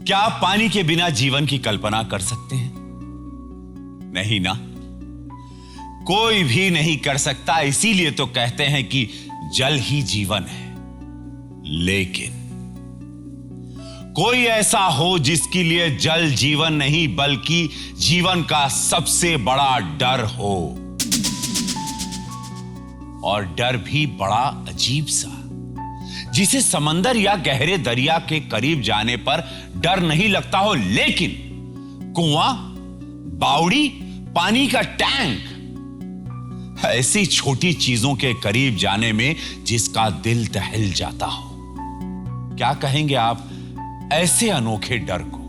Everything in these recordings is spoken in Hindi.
क्या आप पानी के बिना जीवन की कल्पना कर सकते हैं? नहीं ना, कोई भी नहीं कर सकता। इसीलिए तो कहते हैं कि जल ही जीवन है। लेकिन कोई ऐसा हो जिसके लिए जल जीवन नहीं बल्कि जीवन का सबसे बड़ा डर हो, और डर भी बड़ा अजीब सा, जिसे समंदर या गहरे दरिया के करीब जाने पर डर नहीं लगता हो, लेकिन कुआं, बावड़ी, पानी का टैंक, ऐसी छोटी चीजों के करीब जाने में जिसका दिल दहल जाता हो। क्या कहेंगे आप ऐसे अनोखे डर को?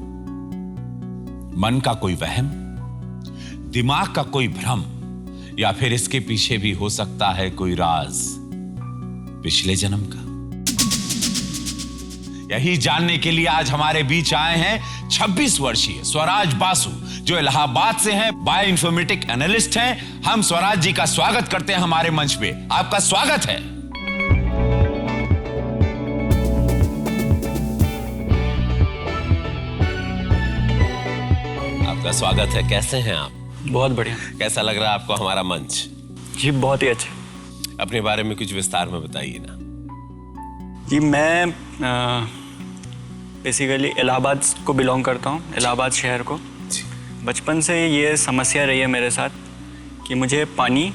मन का कोई वहम, दिमाग का कोई भ्रम, या फिर इसके पीछे भी हो सकता है कोई राज पिछले जन्म का? यही जानने के लिए आज हमारे बीच आए हैं 26 वर्षीय स्वराज बासु, जो इलाहाबाद से हैं, बायोइन्फॉर्मेटिक एनालिस्ट हैं। हम स्वराज जी का स्वागत करते हैं हमारे मंच पे। आपका स्वागत है। आपका स्वागत है। कैसे हैं आप? बहुत बढ़िया। कैसा लग रहा है आपको हमारा मंच? जी बहुत ही अच्छे। अपने बारे में कुछ विस्तार में बताइए ना। जी मैं बेसिकली इलाहाबाद को बिलोंग करता हूँ, इलाहाबाद शहर को। बचपन से ये समस्या रही है मेरे साथ कि मुझे पानी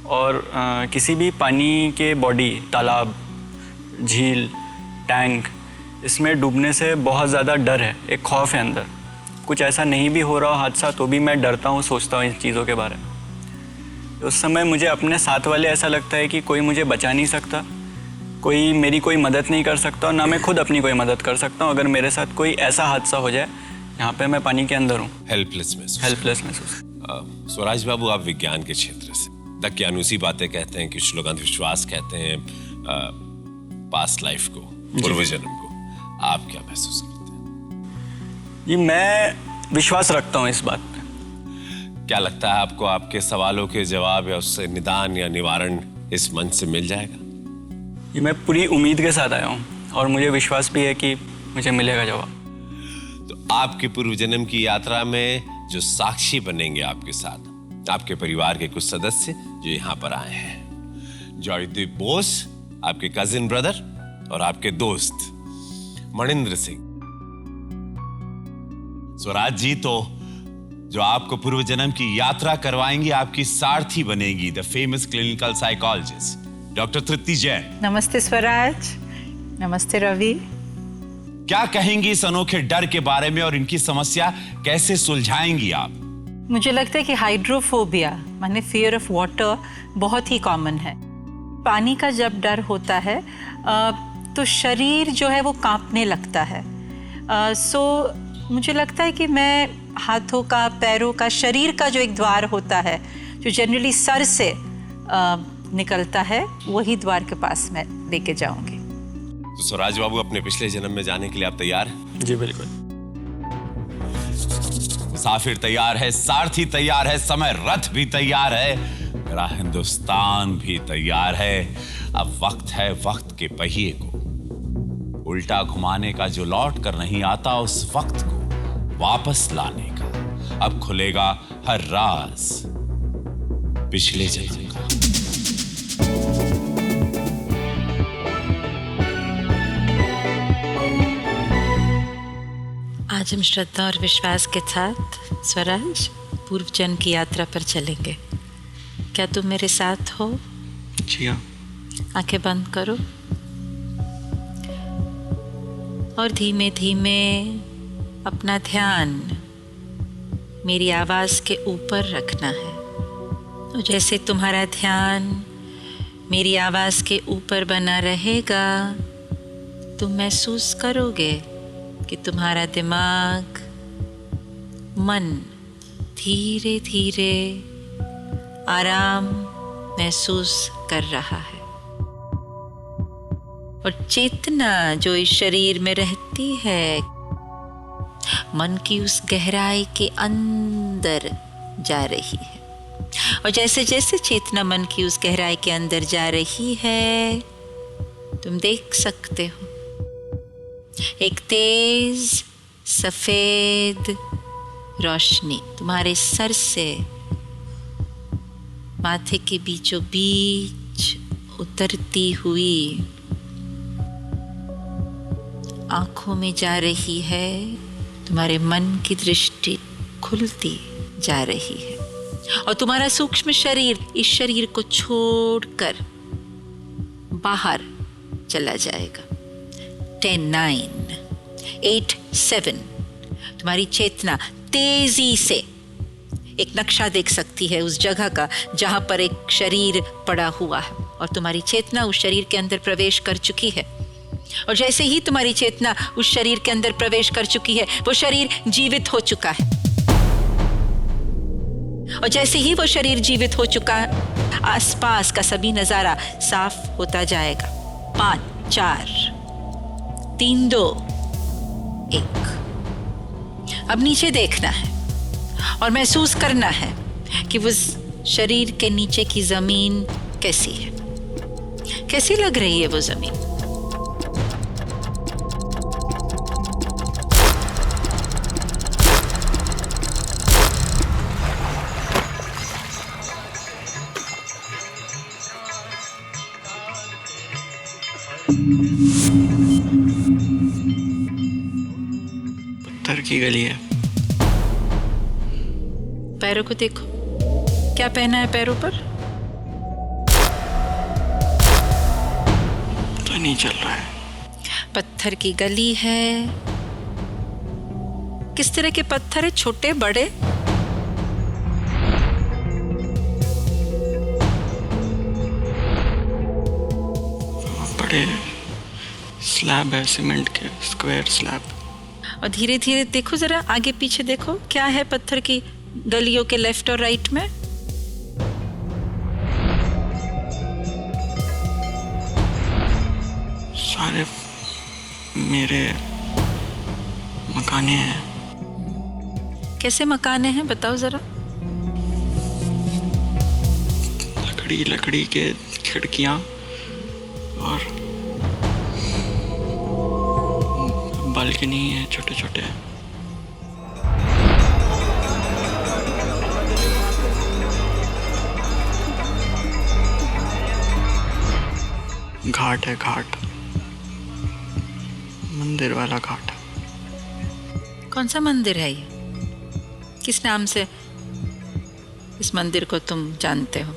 और किसी भी पानी के बॉडी, तालाब, झील, टैंक, इसमें डूबने से बहुत ज़्यादा डर है, एक खौफ है अंदर। कुछ ऐसा नहीं भी हो रहा हो हादसा तो भी मैं डरता हूँ, सोचता हूँ इन चीज़ों के बारे में। उस समय मुझे अपने साथ वाले ऐसा लगता है कि कोई मुझे बचा नहीं सकता, कोई मेरी कोई मदद नहीं कर सकता, और ना मैं खुद अपनी कोई मदद कर सकता हूँ अगर मेरे साथ कोई ऐसा हादसा हो जाए यहाँ पे मैं पानी के अंदर हूँ। हेल्पलेस महसूस। स्वराज बाबू, आप विज्ञान के क्षेत्र से, दक्यानुसी बातें कहते हैं, कुछ लोग अंधविश्वास कहते हैं, पास्ट लाइफ को, पूर्व जन्म को। आप क्या महसूस करते हैं? जी मैं विश्वास रखता हूँ इस बात पे। क्या लगता है आपको आपके सवालों के जवाब या उससे निदान या निवारण इस मंच से मिल जाएगा? जी मैं पूरी उम्मीद के साथ आया हूँ और मुझे विश्वास भी है कि मुझे मिलेगा जवाब। तो आपके पूर्व जन्म की यात्रा में जो साक्षी बनेंगे आपके साथ, आपके परिवार के कुछ सदस्य जो यहाँ पर आए हैं। जॉयदीप बोस, आपके कजिन ब्रदर, और आपके दोस्त मणिंद्र सिंह। स्वराज जी, तो जो आपको पूर्व जन्म की यात्रा करवाएंगी, आपकी सारथी बनेगी the famous clinical psychologist doctor Trupti Jain. नमस्ते स्वराज। नमस्ते रवि। क्या कहेंगी इस अनोखे डर के बारे में और इनकी समस्या कैसे सुलझाएंगी आप? मुझे लगता है कि हाइड्रोफोबिया माने फियर ऑफ वाटर बहुत ही कॉमन है। पानी का जब डर होता है तो शरीर जो है वो कांपने लगता है। सो मुझे लगता है कि मैं हाथों का, पैरों का, शरीर का जो एक द्वार होता है जो जनरली सर से निकलता है, वही द्वार के पास मैं लेके जाऊंगी। तो स्वराज बाबू, अपने पिछले जन्म में जाने के लिए आप तैयार हैं? जी बिल्कुल। मुसाफिर तैयार है, सारथी तैयार है, समय रथ भी तैयार है, मेरा हिंदुस्तान भी तैयार है। अब वक्त है वक्त के पहिए को उल्टा घुमाने का, जो लौट कर नहीं आता उस वक्त को वापस लाने का। अब खुलेगा हर राज पिछले जन्म का। आज हम श्रद्धा और विश्वास के साथ स्वराज पूर्व जन्म की यात्रा पर चलेंगे। क्या तुम मेरे साथ हो? जी हाँ। आंखें बंद करो और धीमे धीमे अपना ध्यान मेरी आवाज़ के ऊपर रखना है। और जैसे तुम्हारा ध्यान मेरी आवाज़ के ऊपर बना रहेगा, तुम महसूस करोगे कि तुम्हारा दिमाग, मन धीरे धीरे आराम महसूस कर रहा है, और चेतना जो इस शरीर में रहती है मन की उस गहराई के अंदर जा रही है। और जैसे जैसे चेतना मन की उस गहराई के अंदर जा रही है, तुम देख सकते हो एक तेज सफेद रोशनी तुम्हारे सर से माथे के बीचों बीच उतरती हुई आंखों में जा रही है। तुम्हारे मन की दृष्टि खुलती जा रही है और तुम्हारा सूक्ष्म शरीर इस शरीर को छोड़कर बाहर चला जाएगा। 10, 9, 8, 7 तुम्हारी चेतना तेजी से एक नक्शा देख सकती है उस जगह का जहां पर एक शरीर पड़ा हुआ है और तुम्हारी चेतना उस शरीर के अंदर प्रवेश कर चुकी है। और जैसे ही तुम्हारी चेतना उस शरीर के अंदर प्रवेश कर चुकी है वो शरीर जीवित हो चुका है। और जैसे ही वो शरीर जीवित हो चुका है आसपास का सभी नजारा साफ होता जाएगा। 5, 4, 3, 2, 1। अब नीचे देखना है और महसूस करना है कि उस शरीर के नीचे की जमीन कैसी है, कैसी लग रही है वो जमीन। पत्थर की गली है। पैरों को देखो, क्या पहना है पैरों पर? पता नहीं चल रहा है। पत्थर की गली है। किस तरह के पत्थर है? छोटे बड़े? बड़े स्लैब है, सीमेंट के स्क्वायर स्लैब। और धीरे धीरे देखो, जरा आगे पीछे देखो, क्या है पत्थर की गलियों के लेफ्ट और राइट में? सारे मेरे मकाने हैं। कैसे मकाने हैं बताओ जरा। लकड़ी के खिड़कियां और बालकनी है छोटे छोटे। घाट है, घाट, मंदिर वाला घाट। कौन सा मंदिर है ये? किस नाम से इस मंदिर को तुम जानते हो?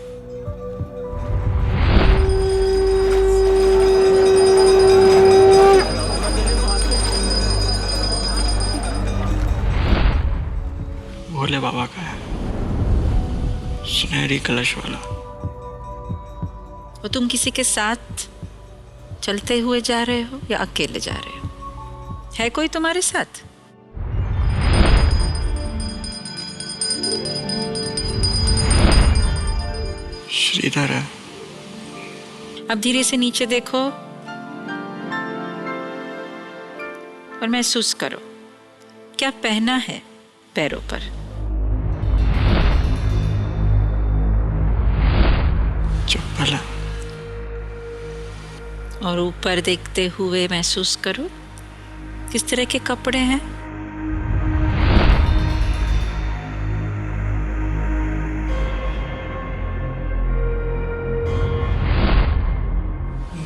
भोले बाबा का है, सुनहरी कलश वाला। और तुम किसी के साथ चलते हुए जा रहे हो या अकेले जा रहे हो? है कोई तुम्हारे साथ? श्रीधर है। अब धीरे से नीचे देखो और महसूस करो क्या पहना है पैरों पर। चप्पल है। और ऊपर देखते हुए महसूस करो किस तरह के कपड़े हैं।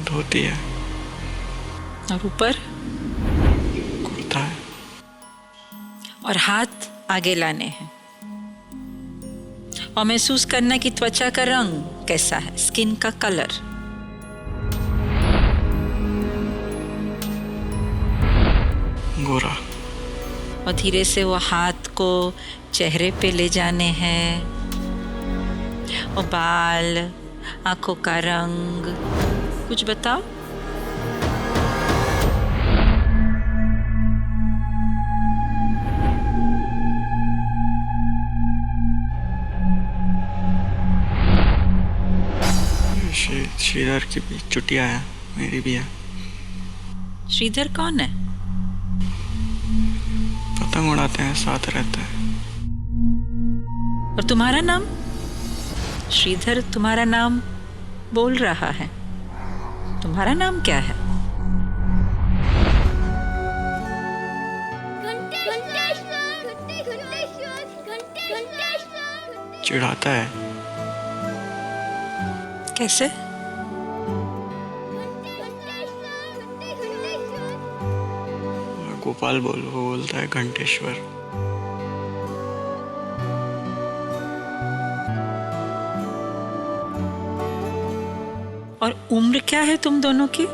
धोती है। और ऊपर कुर्ता है। और हाथ आगे लाने हैं और महसूस करना कि त्वचा का रंग कैसा है, स्किन का कलर। गोरा। और धीरे से वो हाथ को चेहरे पे ले जाने हैं और बाल, आंखों का रंग, कुछ बताओ। श्रीधर की भी चुटिया है, मेरी भी है। श्रीधर कौन है? पतंग उड़ाते हैं, साथ रहते हैं। और तुम्हारा नाम? श्रीधर तुम्हारा नाम बोल रहा है। तुम्हारा नाम क्या है? घंटे चिढ़ाता है। कैसे? गोपाल वो बोलता है घंटेश्वर। और उम्र क्या है तुम दोनों की?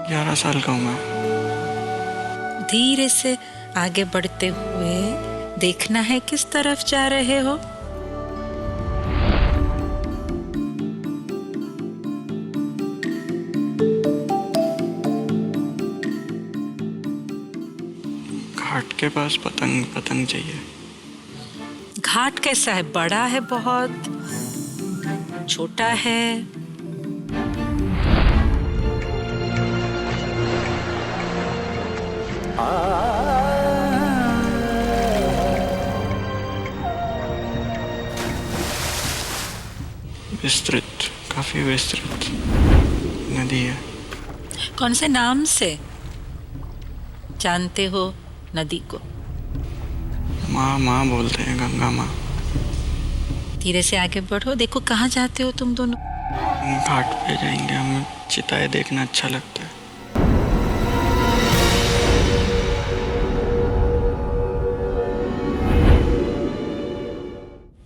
11 साल का हूँ मैं। धीरे से आगे बढ़ते हुए देखना है किस तरफ जा रहे हो। घाट के पास पतंग चाहिए। घाट कैसा है? बड़ा है बहुत? छोटा है? विस्तृत, काफी विस्तृत नदी है। कौन से नाम से जानते हो नदी को? माँ बोलते हैं, गंगा माँ। धीरे से आगे बढ़ो। देखो कहाँ जाते हो तुम दोनों? घाट पे जाएंगे, हमें चिताएं देखना अच्छा लगता है।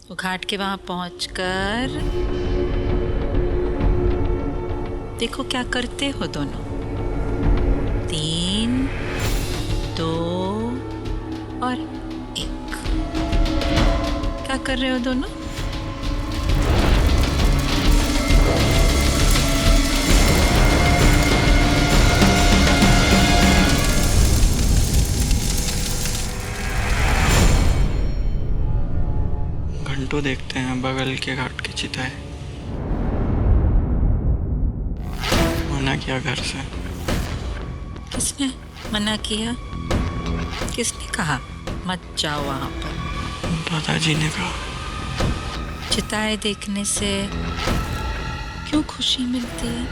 तो घाट के वहां पहुंचकर देखो क्या करते हो दोनों। 3, 2 और 1। क्या कर रहे हो दोनों? घंटों देखते हैं बगल के घाट की चिताएं। मना किया घर से। किसने मना किया? किसने कहा मत जाओ वहां पर? दादाजी ने कहा। चिताएं देखने से क्यों खुशी मिलती है?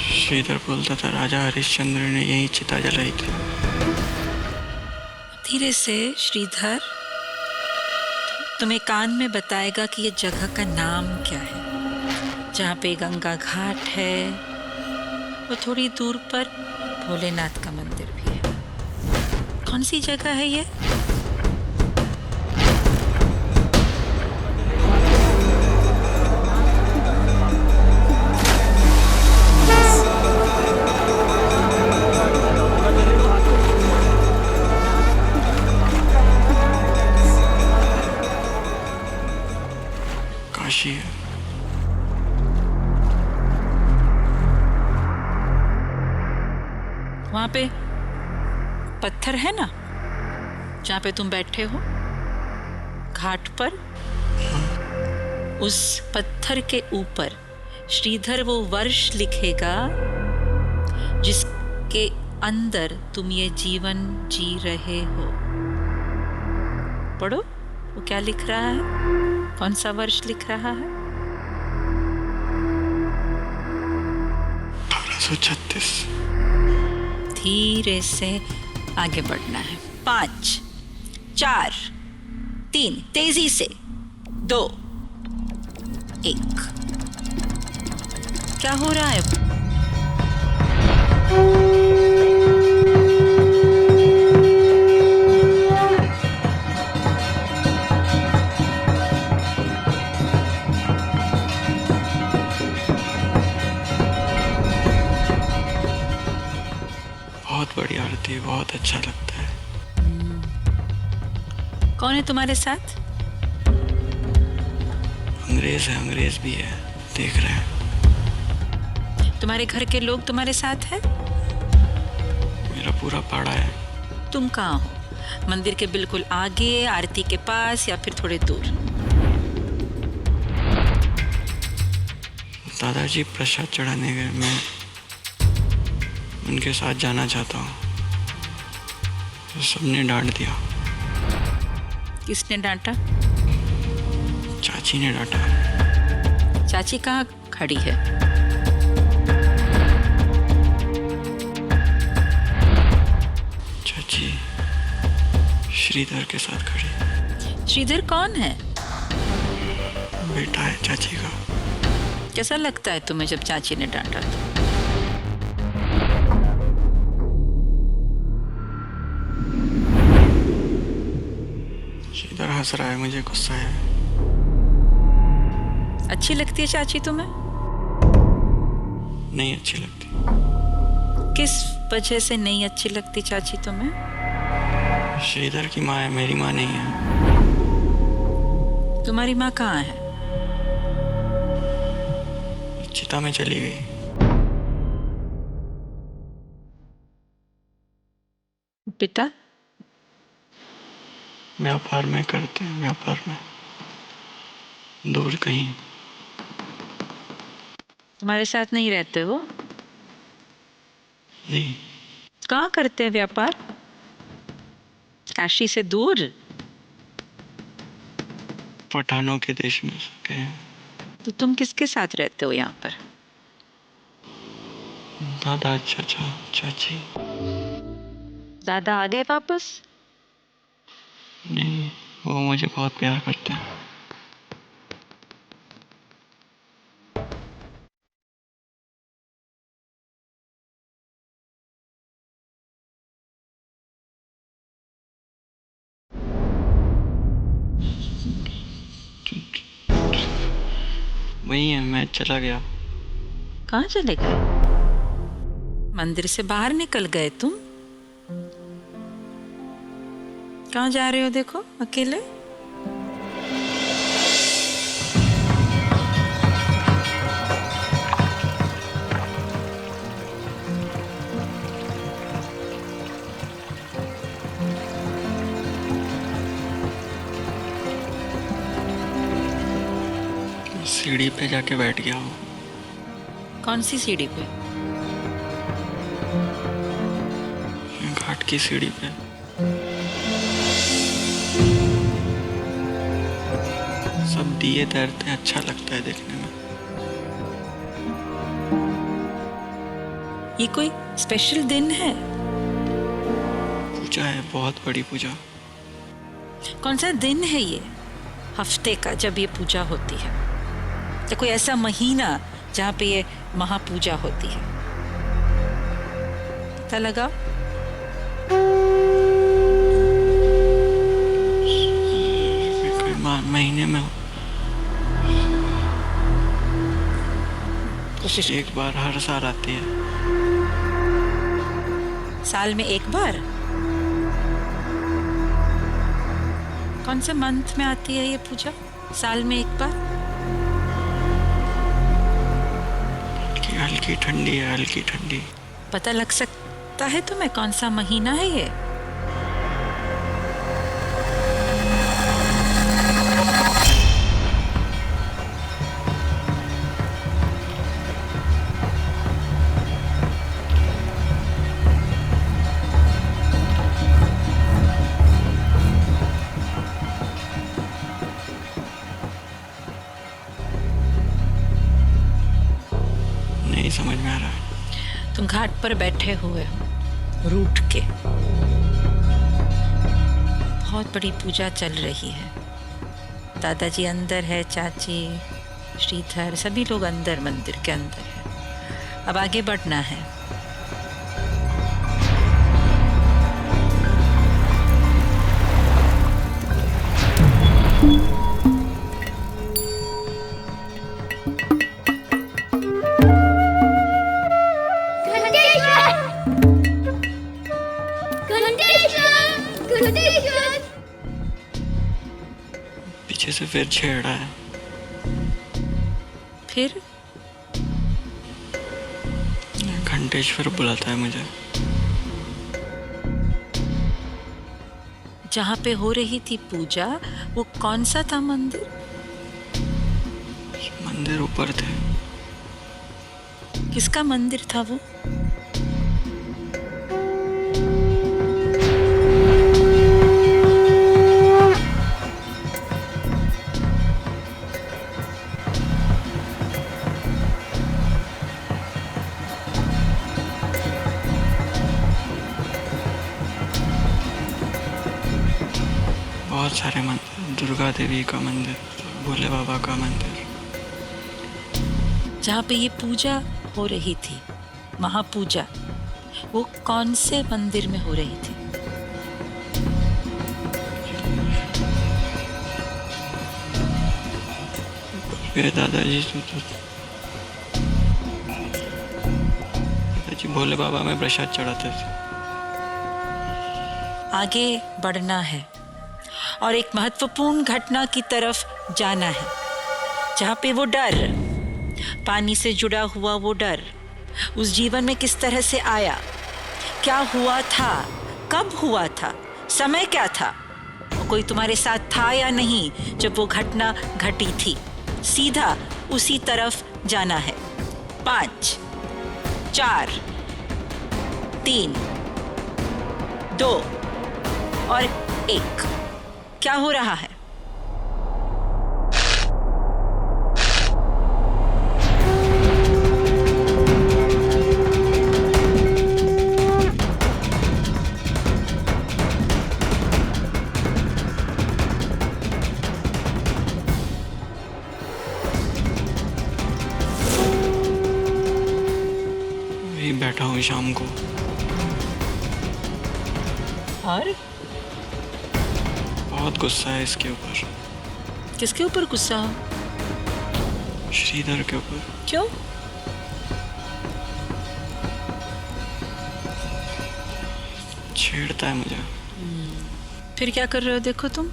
श्रीधर बोलता था राजा हरिश्चंद्र ने यही चिता जलाई थी। धीरे से श्रीधर तुम्हें कान में बताएगा कि ये जगह का नाम क्या है। जहाँ पे गंगा घाट है वो थोड़ी दूर पर भोलेनाथ का मंदिर भी है। कौन सी जगह है ये? काशी है। वहां पे पत्थर है ना जहाँ पे तुम बैठे हो घाट पर? उस पत्थर के ऊपर श्रीधर वो वर्ष लिखेगा जिसके अंदर तुम ये जीवन जी रहे हो। पढ़ो वो क्या लिख रहा है, कौन सा वर्ष लिख रहा है? 1836। धीरे से आगे बढ़ना है। 5, 4, 3, तेजी से 2, 1। क्या हो रहा है? बहुत बड़ी आरती है, बहुत अच्छा लगता है। कौन है तुम्हारे साथ? अंग्रेज है, अंग्रेज भी है, देख रहे हैं। तुम्हारे घर के लोग तुम्हारे साथ हैं? मेरा पूरा पाड़ा है। तुम कहाँ हो? मंदिर के बिल्कुल आगे, आरती के पास, या फिर थोड़े दूर? दादाजी प्रसाद चढ़ाने गए, मैं उनके साथ जाना चाहता हूँ। तो सबने डांट दिया। किसने डांटा? चाची ने डांटा। चाची कहाँ खड़ी है? चाची श्रीधर के साथ खड़ी। श्रीधर कौन है? बेटा है चाची का। कैसा लगता है तुम्हें जब चाची ने डांटा तो? श्रीधर हंस रहा है, मुझे गुस्सा है। अच्छी लगती है चाची तुम्हें? नहीं अच्छी लगती। किस वजह से नहीं अच्छी लगती चाची तुम्हें? श्रीधर की माँ है, मेरी माँ नहीं है। तुम्हारी माँ कहाँ है? चिता में चली गई। पिता? व्यापार में करते हैं, व्यापार में दूर कहीं। तुम्हारे साथ नहीं रहते वो? नहीं। कहाँ करते हैं व्यापार? काशी से दूर? पठानों के देश में गए। तो तुम किसके साथ रहते हो यहाँ पर? दादा, चाचा, चाची। दादा आ गए वापस? नहीं, वो मुझे बहुत प्यार करते हैं। वही है, मैं चला गया। कहाँ चले गए? मंदिर से बाहर निकल गए तुम? कहाँ जा रहे हो देखो अकेले? सीढ़ी पे जाके बैठ गया हूँ। कौन सी सीढ़ी पे? घाट की सीढ़ी पे। सब दिए तैरते हैं, अच्छा लगता है देखने में। ये कोई स्पेशल दिन है? पूजा है, बहुत बड़ी पूजा। कौन सा दिन है ये हफ्ते का जब ये पूजा होती है? या कोई ऐसा महीना जहाँ पे ये महापूजा होती है? पता लगा? महीने में कोशिश। एक बार हर साल आती है। साल में एक बार? कौन से मंथ में आती है ये पूजा? साल में एक बार? हल्की ठंडी है, हल्की ठंडी। पता लग सकता है तुम्हें कौन सा महीना है ये? नहीं समझ में आ रहा है। तुम घाट पर बैठे हुए हो रूठ के। बहुत बड़ी पूजा चल रही है। दादाजी अंदर है, चाची, श्रीधर, सभी लोग अंदर मंदिर के अंदर है। अब आगे बढ़ना है। पीछे से फिर छेड़ा है। फिर घंटेश्वर बुलाता है मुझे। जहाँ पे हो रही थी पूजा, वो कौन सा था मंदिर? मंदिर ऊपर थे। किसका मंदिर था वो? बहुत सारे मंदिर, दुर्गा देवी का मंदिर, भोले बाबा का मंदिर। जहाँ पे ये पूजा हो रही थी, महापूजा, वो कौन से मंदिर में हो रही थी? मेरे दादाजी भोले बाबा में प्रसाद चढ़ाते थे। आगे बढ़ना है और एक महत्वपूर्ण घटना की तरफ जाना है, जहाँ पे वो डर, पानी से जुड़ा हुआ वो डर, उस जीवन में किस तरह से आया, क्या हुआ था, कब हुआ था, समय क्या था, कोई तुम्हारे साथ था या नहीं जब वो घटना घटी थी। सीधा उसी तरफ जाना है। 5, 4, 3, 2 और 1। क्या हो रहा है? बैठा हूँ शाम को और बहुत गुस्सा है इसके ऊपर, किसके ऊपर गुस्सा हो? श्रीधर के ऊपर। क्यों? छेड़ता है मुझे। फिर क्या कर रहे हो देखो तुम?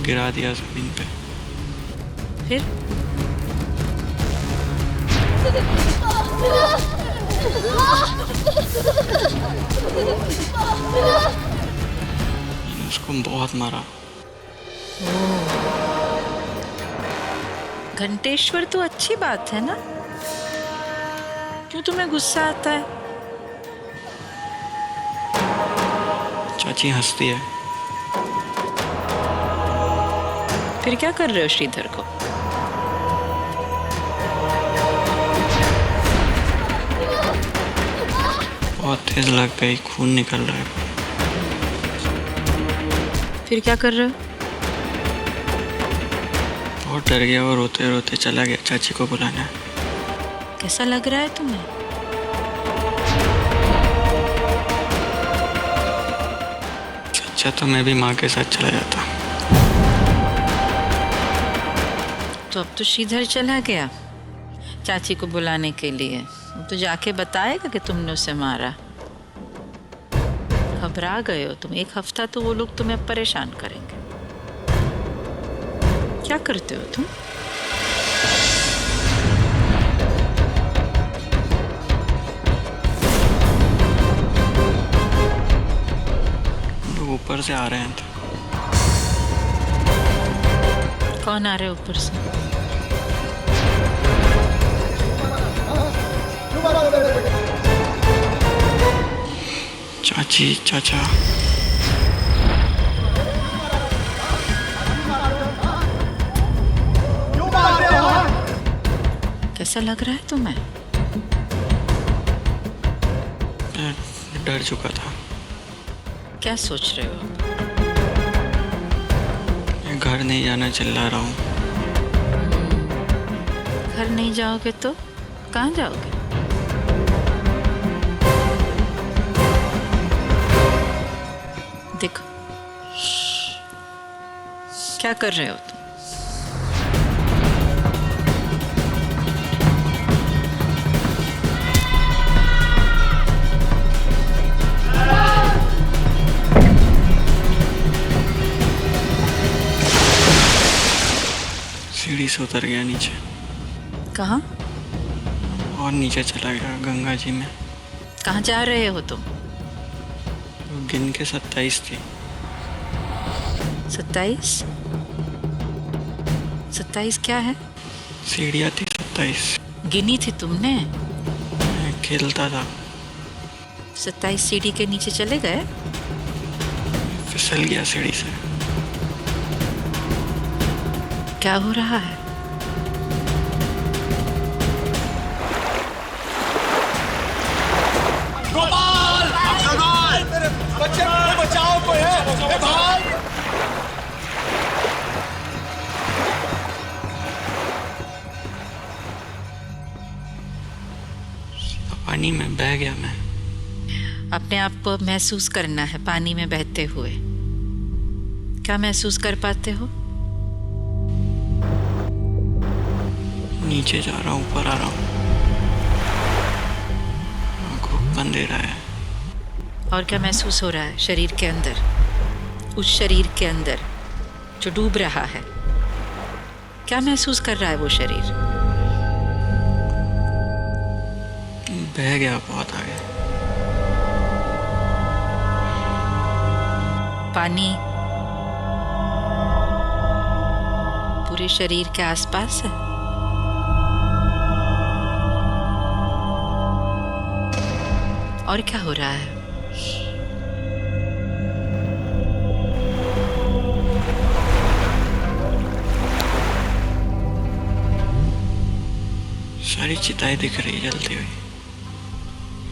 गिरा दिया जमीन पे। फिर मैंने उसको बहुत मारा। घंटेश्वर, तो अच्छी बात है ना, क्यों तुम्हें गुस्सा आता है? चाची हंसती है। फिर क्या कर रहे हो श्रीधर को? बहुत तेज लग गई, खून निकल रहा है। फिर क्या कर रहे हो? बहुत डर गया और रोते रोते चला गया चाची को बुलाने। कैसा लग रहा है तुम्हें? अच्छा तो मैं भी माँ के साथ चला जाता। तो अब तो श्रीधर चला गया चाची को बुलाने के लिए, तो जाके बताएगा कि तुमने उसे मारा। घबरा गए हो तुम। 1 हफ्ता तो वो लोग तुम्हें परेशान करेंगे। क्या करते हो तुम? लोग ऊपर से आ रहे हैं। कौन आ रहे ऊपर से? चाची, चाचा। कैसा लग रहा है तुम्हें? मैं डर चुका था। क्या सोच रहे हो? मैं घर नहीं जाना चिल्ला रहा हूँ। घर नहीं जाओगे तो कहाँ जाओगे? देखो क्या कर रहे हो तुम? सीढ़ी से उतर गया नीचे। कहाँ? और नीचे चला गया गंगा जी में। कहाँ जा रहे हो तुम? गिन के 27 थी। 27? 27 क्या है? सीढ़ियाँ थी 27। गिनी थी तुमने? मैं खेलता था। 27 सीढ़ी के नीचे चले गए? फिसल गया सीढ़ी से। क्या हो रहा है? बच्चे बचाओ, कोई है भाई। पानी में बह गया मैं। अपने आप को महसूस करना है पानी में बहते हुए। क्या महसूस कर पाते हो? नीचे जा रहा हूँ, ऊपर आ रहा हूँ, आँखों को अंधेरा है। और क्या महसूस हो रहा है शरीर के अंदर? उस शरीर के अंदर जो डूब रहा है, क्या महसूस कर रहा है वो शरीर? बह गया बहुत आगे। पानी पूरे शरीर के आसपास है। और क्या हो रहा है? सारी चिताएं दिख रही है जलती हुई।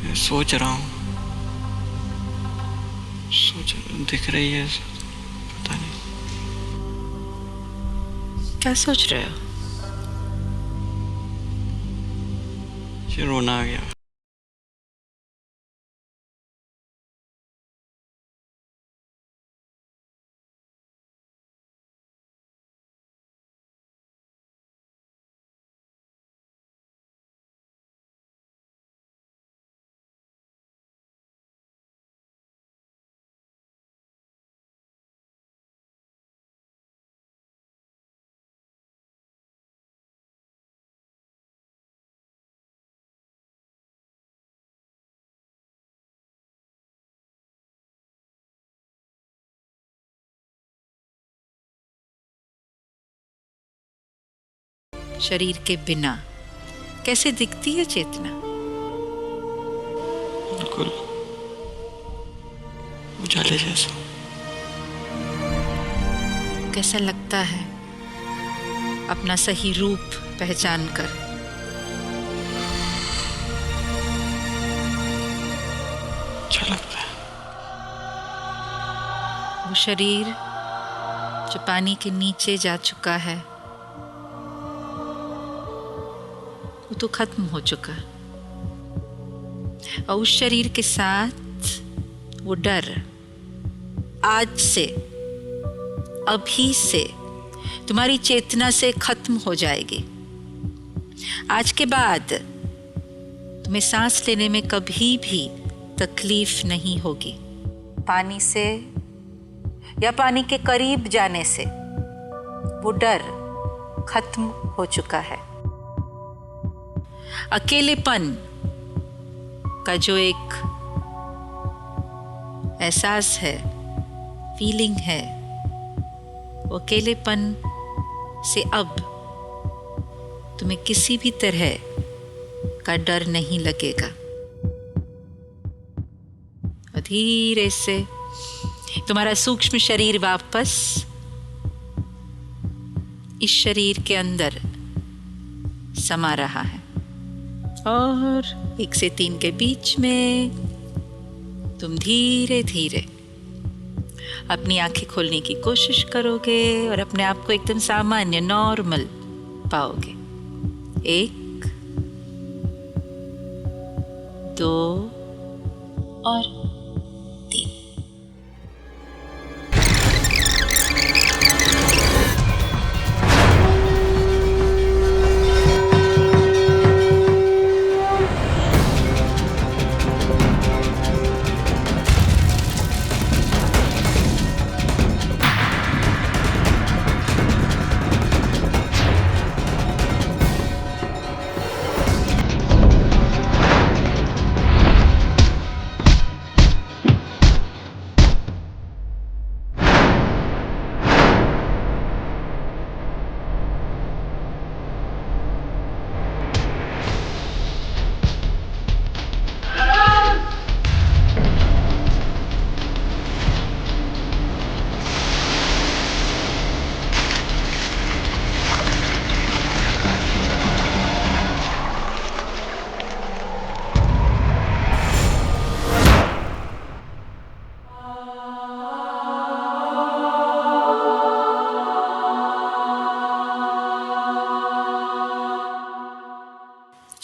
मैं सोच रहा हूँ, दिख रही है, पता नहीं क्या सोच रहे हो? ये रोना आ गया। शरीर के बिना कैसे दिखती है चेतना? बिल्कुल उजाले जैसा। कैसा लगता है अपना सही रूप पहचान कर? अच्छा लगता है। वो शरीर जो पानी के नीचे जा चुका है, वो तो खत्म हो चुका। और उस शरीर के साथ वो डर आज से, अभी से तुम्हारी चेतना से खत्म हो जाएगी। आज के बाद तुम्हें सांस लेने में कभी भी तकलीफ नहीं होगी। पानी से या पानी के करीब जाने से वो डर खत्म हो चुका है। अकेलेपन का जो एक एहसास है, फीलिंग है, वो अकेलेपन से अब तुम्हें किसी भी तरह का डर नहीं लगेगा। और धीरे से तुम्हारा सूक्ष्म शरीर वापस इस शरीर के अंदर समा रहा है। और 1 से 3 के बीच में तुम धीरे धीरे अपनी आंखें खोलने की कोशिश करोगे और अपने आप को एकदम सामान्य, नॉर्मल पाओगे। 1, 2 और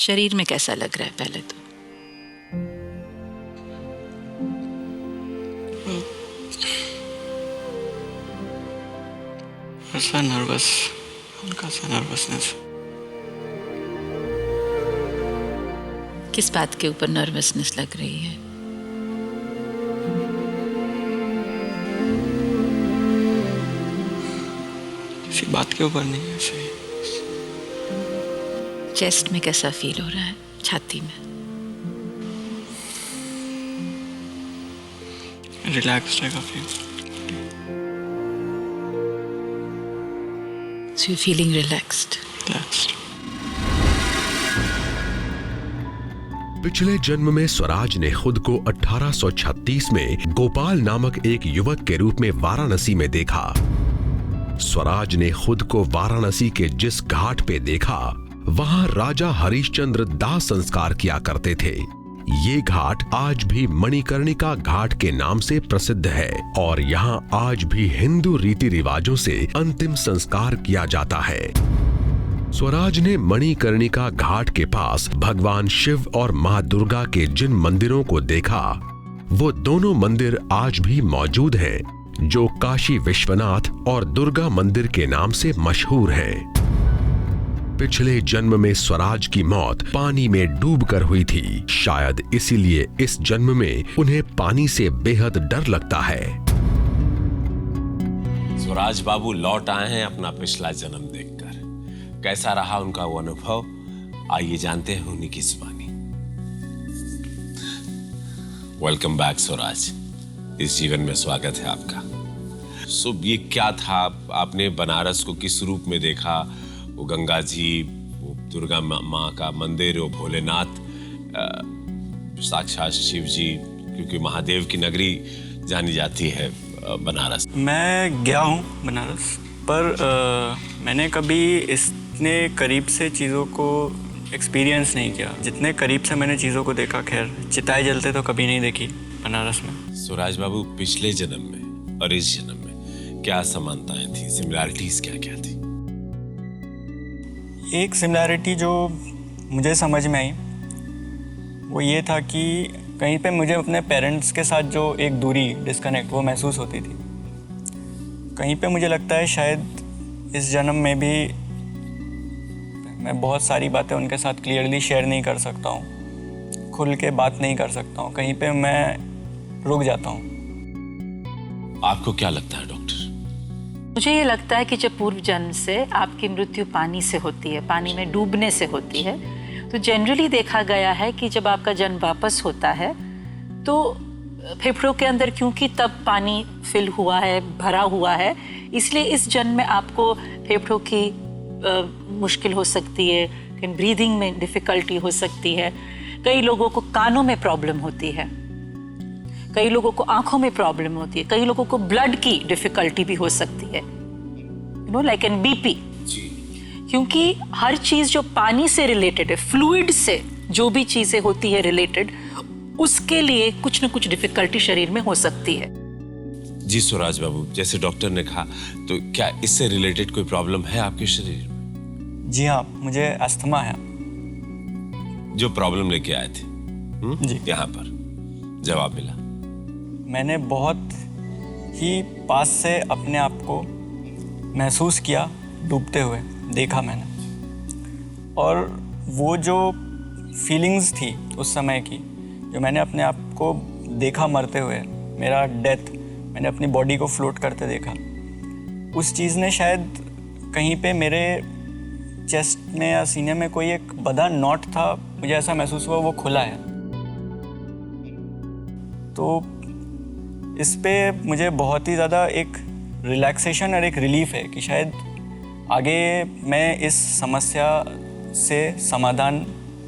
शरीर में कैसा लग रहा है पहले तो? ऐसा नर्वस, हल्का सा नर्वसनेस। किस बात के ऊपर नर्वसनेस लग रही है? किसी बात के ऊपर नहीं, ऐसे ही। चेस्ट में कैसा फील हो रहा है, छाती में? रिलैक्स्ड है काफी। So you're feeling relaxed. Relaxed. पिछले जन्म में स्वराज ने खुद को 1836 में गोपाल नामक एक युवक के रूप में वाराणसी में देखा। स्वराज ने खुद को वाराणसी के जिस घाट पे देखा, वहां राजा हरिश्चंद्र दाह संस्कार किया करते थे। ये घाट आज भी मणिकर्णिका घाट के नाम से प्रसिद्ध है और यहाँ आज भी हिंदू रीति रिवाजों से अंतिम संस्कार किया जाता है। स्वराज ने मणिकर्णिका घाट के पास भगवान शिव और मां दुर्गा के जिन मंदिरों को देखा, वो दोनों मंदिर आज भी मौजूद हैं, जो काशी विश्वनाथ और दुर्गा मंदिर के नाम से मशहूर हैं। पिछले जन्म में स्वराज की मौत पानी में डूबकर हुई थी। शायद इसीलिए इस जन्म में उन्हें पानी से बेहद डर लगता है। स्वराज बाबू लौट आए हैं अपना पिछला जन्म देखकर। कैसा रहा उनका वो अनुभव, आइए जानते हैं उन्हीं की जुबानी। वेलकम बैक स्वराज, इस जीवन में स्वागत है आपका। ये क्या था, आपने बनारस को किस रूप में देखा? वो गंगा जी, वो दुर्गा माँ का मंदिर, वो भोलेनाथ, साक्षात शिव जी, क्योंकि महादेव की नगरी जानी जाती है बनारस। मैं गया हूँ बनारस, पर मैंने कभी इतने करीब से चीज़ों को एक्सपीरियंस नहीं किया जितने करीब से मैंने चीज़ों को देखा। खैर, चिताएं जलते तो कभी नहीं देखी बनारस में। स्वराज बाबू, पिछले जन्म में और इस जन्म में क्या समानताएं थी, सिमिलैरिटीज क्या क्या थी? एक सिमिलैरिटी जो मुझे समझ में आई वो ये था कि कहीं पे मुझे अपने पेरेंट्स के साथ जो एक दूरी, डिस्कनेक्ट, वो महसूस होती थी। कहीं पे मुझे लगता है शायद इस जन्म में भी मैं बहुत सारी बातें उनके साथ क्लियरली शेयर नहीं कर सकता हूँ, खुल के बात नहीं कर सकता हूँ। कहीं पे मैं रुक जाता हूँ। आपको क्या लगता है डॉक्टर? मुझे ये लगता है कि जब पूर्व जन्म से आपकी मृत्यु पानी से होती है, पानी में डूबने से होती है, तो जनरली देखा गया है कि जब आपका जन्म वापस होता है तो फेफड़ों के अंदर, क्योंकि तब पानी फिल हुआ है, भरा हुआ है, इसलिए इस जन्म में आपको फेफड़ों की मुश्किल हो सकती है, ब्रीदिंग में डिफ़िकल्टी हो सकती है। कई लोगों को कानों में प्रॉब्लम होती है, कई लोगों को आंखों में प्रॉब्लम होती है, कई लोगों को ब्लड की डिफिकल्टी भी हो सकती है, लाइक एन बीपी। क्योंकि हर चीज जो पानी से रिलेटेड है, फ्लूइड से जो भी चीजें होती है रिलेटेड, उसके लिए कुछ न कुछ डिफिकल्टी शरीर में हो सकती है। जी स्वराज बाबू, जैसे डॉक्टर ने कहा, तो क्या इससे रिलेटेड कोई प्रॉब्लम है आपके शरीर में? जी हाँ, मुझे अस्थमा है। जो प्रॉब्लम लेके आए थे जी, यहाँ पर जवाब मिला? मैंने बहुत ही पास से अपने आप को महसूस किया डूबते हुए, देखा मैंने। और वो जो फीलिंग्स थी उस समय की, जो मैंने अपने आप को देखा मरते हुए, मेरा डेथ, मैंने अपनी बॉडी को फ्लोट करते देखा, उस चीज़ ने शायद कहीं पे मेरे चेस्ट में या सीने में कोई एक बड़ा नॉट था, मुझे ऐसा महसूस हुआ वो खुला है। तो इस पे मुझे बहुत ही ज़्यादा एक रिलैक्सेशन और एक रिलीफ है कि शायद आगे मैं इस समस्या से समाधान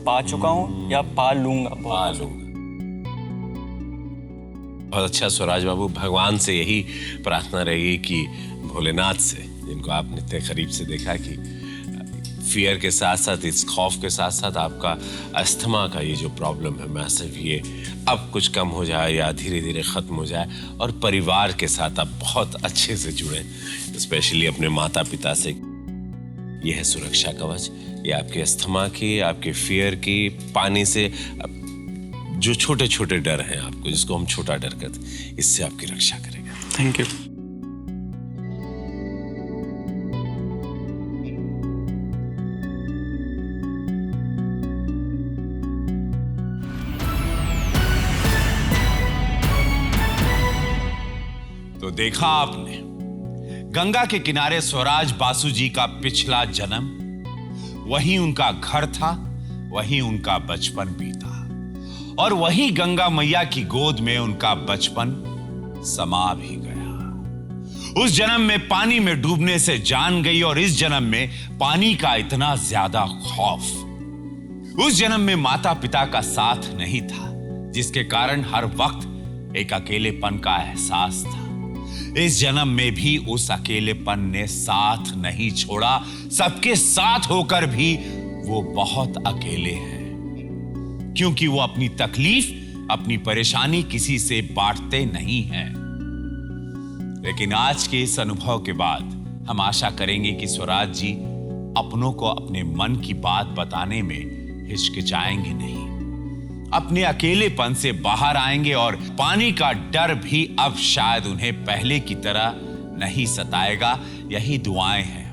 पा चुका हूँ या पा लूँगा। बहुत अच्छा स्वराज बाबू, भगवान से यही प्रार्थना रहेगी कि भोलेनाथ से, जिनको आपने इतने करीब से देखा, कि फियर के साथ साथ, इस खौफ के साथ साथ आपका अस्थमा का ये जो प्रॉब्लम है मैसिव, ये अब कुछ कम हो जाए या धीरे धीरे ख़त्म हो जाए, और परिवार के साथ आप बहुत अच्छे से जुड़ें, स्पेशली अपने माता पिता से। यह है सुरक्षा कवच, ये आपके अस्थमा की, आपके फियर की, पानी से जो छोटे छोटे डर हैं आपको, जिसको हम छोटा डर कहते हैं, इससे आपकी रक्षा करेगा। Thank you. तो देखा आपने, गंगा के किनारे स्वराज बासु जी का पिछला जन्म, वहीं उनका घर था, वहीं उनका बचपन बीता, और वहीं गंगा मैया की गोद में उनका बचपन समा भी गया। उस जन्म में पानी में डूबने से जान गई, और इस जन्म में पानी का इतना ज्यादा खौफ। उस जन्म में माता पिता का साथ नहीं था, जिसके कारण हर वक्त एक अकेलेपन का एहसास था। इस जन्म में भी उस अकेलेपन ने साथ नहीं छोड़ा। सबके साथ होकर भी वो बहुत अकेले हैं, क्योंकि वो अपनी तकलीफ, अपनी परेशानी किसी से बांटते नहीं हैं। लेकिन आज के इस अनुभव के बाद हम आशा करेंगे कि स्वराज जी अपनों को अपने मन की बात बताने में हिचकिचाएंगे नहीं, अपने अकेलेपन से बाहर आएंगे, और पानी का डर भी अब शायद उन्हें पहले की तरह नहीं सताएगा। यही दुआएं हैं